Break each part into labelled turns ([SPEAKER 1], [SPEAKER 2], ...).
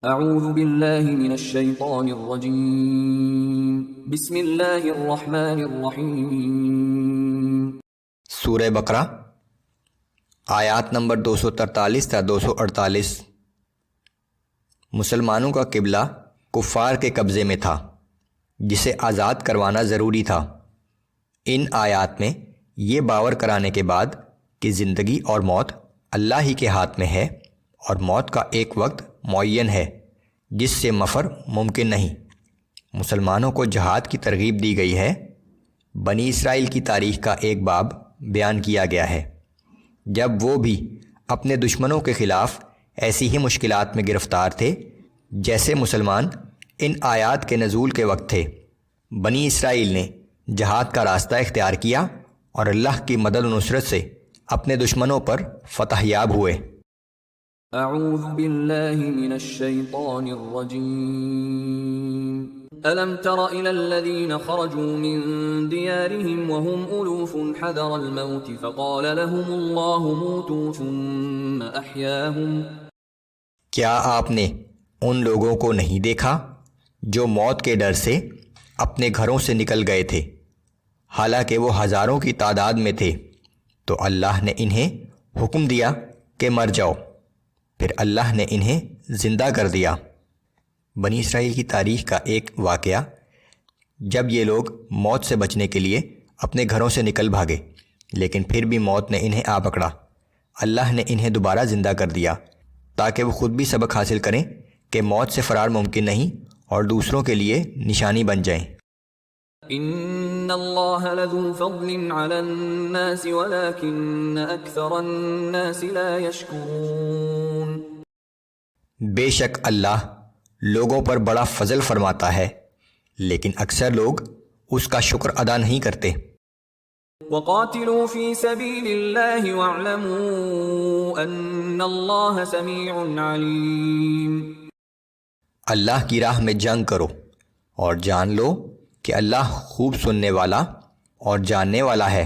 [SPEAKER 1] اعوذ باللہ من الشیطان الرجیم بسم اللہ الرحمن الرحیم۔
[SPEAKER 2] سورہ بقرہ آیات نمبر 243 تا 248۔ مسلمانوں کا قبلہ کفار کے قبضے میں تھا جسے آزاد کروانا ضروری تھا۔ ان آیات میں یہ باور کرانے کے بعد کہ زندگی اور موت اللہ ہی کے ہاتھ میں ہے اور موت کا ایک وقت معین ہے جس سے مفر ممکن نہیں، مسلمانوں کو جہاد کی ترغیب دی گئی ہے۔ بنی اسرائیل کی تاریخ کا ایک باب بیان کیا گیا ہے جب وہ بھی اپنے دشمنوں کے خلاف ایسی ہی مشکلات میں گرفتار تھے جیسے مسلمان ان آیات کے نزول کے وقت تھے۔ بنی اسرائیل نے جہاد کا راستہ اختیار کیا اور اللہ کی مدد و نصرت سے اپنے دشمنوں پر فتح یاب ہوئے۔
[SPEAKER 1] اعوذ باللہ من الشیطان الرجیم۔ الم تر الى الذین خرجوا من دیارهم وهم الوف حذر الموت فقال لهم اللہ موتوا ثم احیاهم۔
[SPEAKER 2] کیا آپ نے ان لوگوں کو نہیں دیکھا جو موت کے ڈر سے اپنے گھروں سے نکل گئے تھے حالانکہ وہ ہزاروں کی تعداد میں تھے، تو اللہ نے انہیں حکم دیا کہ مر جاؤ، پھر اللہ نے انہیں زندہ کر دیا۔ بنی اسرائیل کی تاریخ کا ایک واقعہ، جب یہ لوگ موت سے بچنے کے لیے اپنے گھروں سے نکل بھاگے لیکن پھر بھی موت نے انہیں آ پکڑا۔ اللہ نے انہیں دوبارہ زندہ کر دیا تاکہ وہ خود بھی سبق حاصل کریں کہ موت سے فرار ممکن نہیں اور دوسروں کے لیے نشانی بن جائیں۔
[SPEAKER 1] ان اللہ لذو فضل علی الناس ولكن اکثر الناس لا یشکرون۔
[SPEAKER 2] بے شک اللہ لوگوں پر بڑا فضل فرماتا ہے لیکن اکثر لوگ اس کا شکر ادا نہیں کرتے۔
[SPEAKER 1] وقاتلوا فی سبیل اللہ واعلموا ان اللہ سمیع علیم۔
[SPEAKER 2] اللہ کی راہ میں جنگ کرو اور جان لو کہ اللہ خوب سننے والا اور جاننے والا ہے۔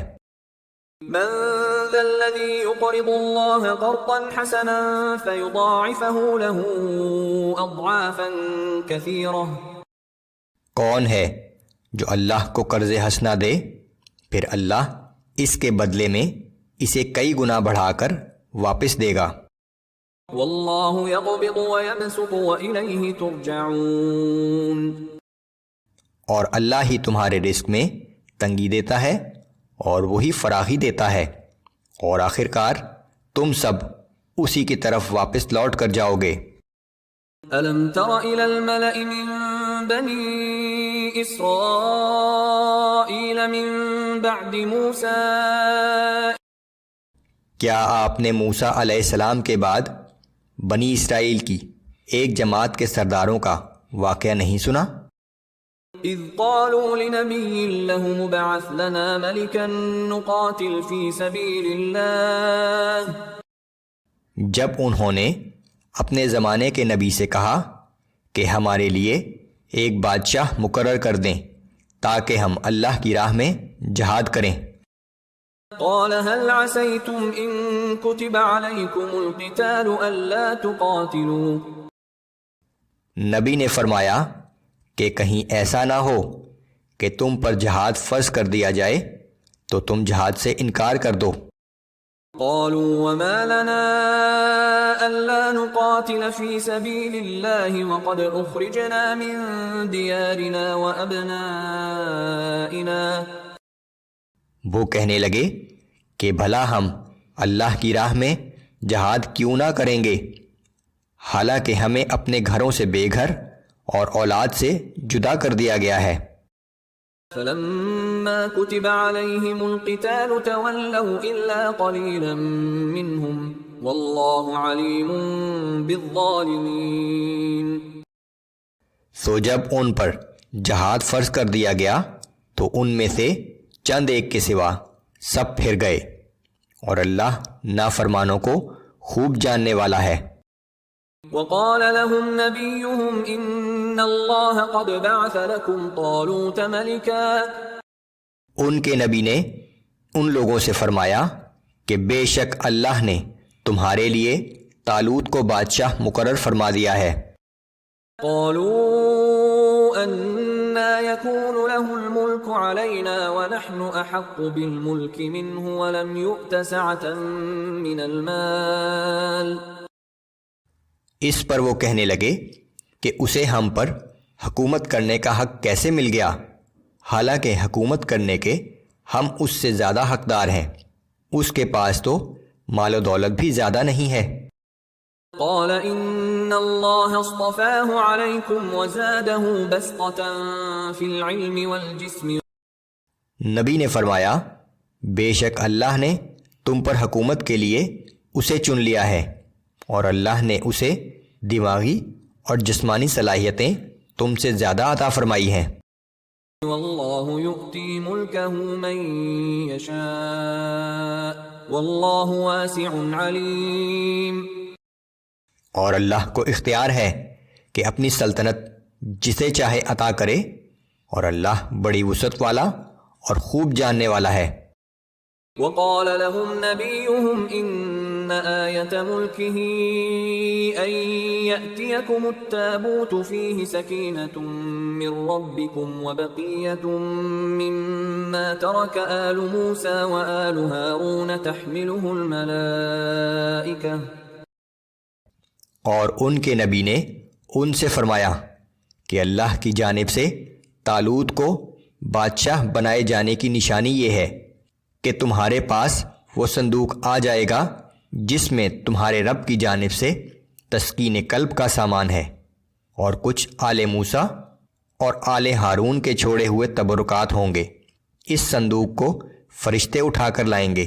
[SPEAKER 1] من ذا الذی یقرض اللہ قرضا حسنا فیضاعفه له اضعافا کثیرہ۔
[SPEAKER 2] کون ہے جو اللہ کو قرض حسنہ دے پھر اللہ اس کے بدلے میں اسے کئی گنا بڑھا کر واپس دے گا۔
[SPEAKER 1] واللہ یقبض ویبسط والیہ ترجعون۔
[SPEAKER 2] اور اللہ ہی تمہارے رزق میں تنگی دیتا ہے اور وہی فراخی دیتا ہے، اور آخرکار تم سب اسی کی طرف واپس لوٹ کر جاؤ گے۔
[SPEAKER 1] الم تر الى الملأ من بنی اسرائیل من بعد موسیٰ۔
[SPEAKER 2] کیا آپ نے موسیٰ علیہ السلام کے بعد بنی اسرائیل کی ایک جماعت کے سرداروں کا واقعہ نہیں سنا؟
[SPEAKER 1] اذ قالوا لنبی لهم ابعث لنا ملکا نقاتل فی سبیل اللہ۔
[SPEAKER 2] جب انہوں نے اپنے زمانے کے نبی سے کہا کہ ہمارے لیے ایک بادشاہ مقرر کر دیں تاکہ ہم اللہ کی راہ میں جہاد کریں۔
[SPEAKER 1] قال هل عسیتم ان کتب علیکم القتال الا تقاتلوا۔
[SPEAKER 2] نبی نے فرمایا کہ کہیں ایسا نہ ہو کہ تم پر جہاد فرض کر دیا جائے تو تم جہاد سے انکار کر دو۔
[SPEAKER 1] قالوا وما لنا الا نقاتل في سبيل الله وقد اخرجنا من ديارنا وابنائنا۔
[SPEAKER 2] وہ کہنے لگے کہ بھلا ہم اللہ کی راہ میں جہاد کیوں نہ کریں گے حالانکہ ہمیں اپنے گھروں سے بے گھر اور اولاد سے جدا کر دیا گیا ہے۔
[SPEAKER 1] فلما كتب عليهم القتال تولوا الا قليلا منهم والله عليم بالظالمين۔
[SPEAKER 2] سو جب ان پر جہاد فرض کر دیا گیا تو ان میں سے چند ایک کے سوا سب پھر گئے، اور اللہ نافرمانوں کو خوب جاننے والا ہے۔
[SPEAKER 1] وقال لهم نبيهم ان الله قد بعث لكم طالوت ملكا۔
[SPEAKER 2] ان کے نبی نے ان لوگوں سے فرمایا کہ بے شک اللہ نے تمہارے لیے طالوت کو بادشاہ مقرر فرما دیا ہے۔
[SPEAKER 1] قالوا أنا يكون له الملك علينا ونحن أحق بالملك منه ولم يؤت سعة من المال.
[SPEAKER 2] اس پر وہ کہنے لگے کہ اسے ہم پر حکومت کرنے کا حق کیسے مل گیا، حالانکہ حکومت کرنے کے ہم اس سے زیادہ حقدار ہیں، اس کے پاس تو مال و دولت بھی زیادہ نہیں ہے.
[SPEAKER 1] قال ان اللہ اصطفاہ علیکم وزادہ بسطة فی العلم والجسم.
[SPEAKER 2] نبی نے فرمایا بے شک اللہ نے تم پر حکومت کے لیے اسے چن لیا ہے، اور اللہ نے اسے دماغی اور جسمانی صلاحیتیں تم سے زیادہ عطا فرمائی ہیں.
[SPEAKER 1] واللہ یؤتی ملکہ من یشاء واللہ واسع علیم.
[SPEAKER 2] اور اللہ کو اختیار ہے کہ اپنی سلطنت جسے چاہے عطا کرے، اور اللہ بڑی وسعت والا اور خوب جاننے والا ہے.
[SPEAKER 1] وقال لهم نبيهم إن آية ملكه أن يأتيكم التابوت فيه سكينة من ربكم وبقية مما ترك آل موسى وآل هارون تحمله الملائكة.
[SPEAKER 2] اور ان کے نبی نے ان سے فرمایا کہ اللہ کی جانب سے طالوت کو بادشاہ بنائے جانے کی نشانی یہ ہے کہ تمہارے پاس وہ صندوق آ جائے گا جس میں تمہارے رب کی جانب سے تسکین قلب کا سامان ہے، اور کچھ آل موسیٰ اور آل ہارون کے چھوڑے ہوئے تبرکات ہوں گے. اس صندوق کو فرشتے اٹھا کر لائیں گے.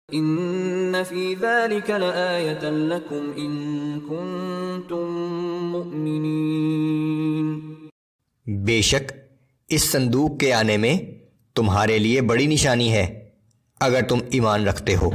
[SPEAKER 1] ان فی ذلک لآیۃ لکم ان کنتم مؤمنین.
[SPEAKER 2] بے شک اس صندوق کے آنے میں تمہارے لیے بڑی نشانی ہے اگر تم ایمان رکھتے ہو.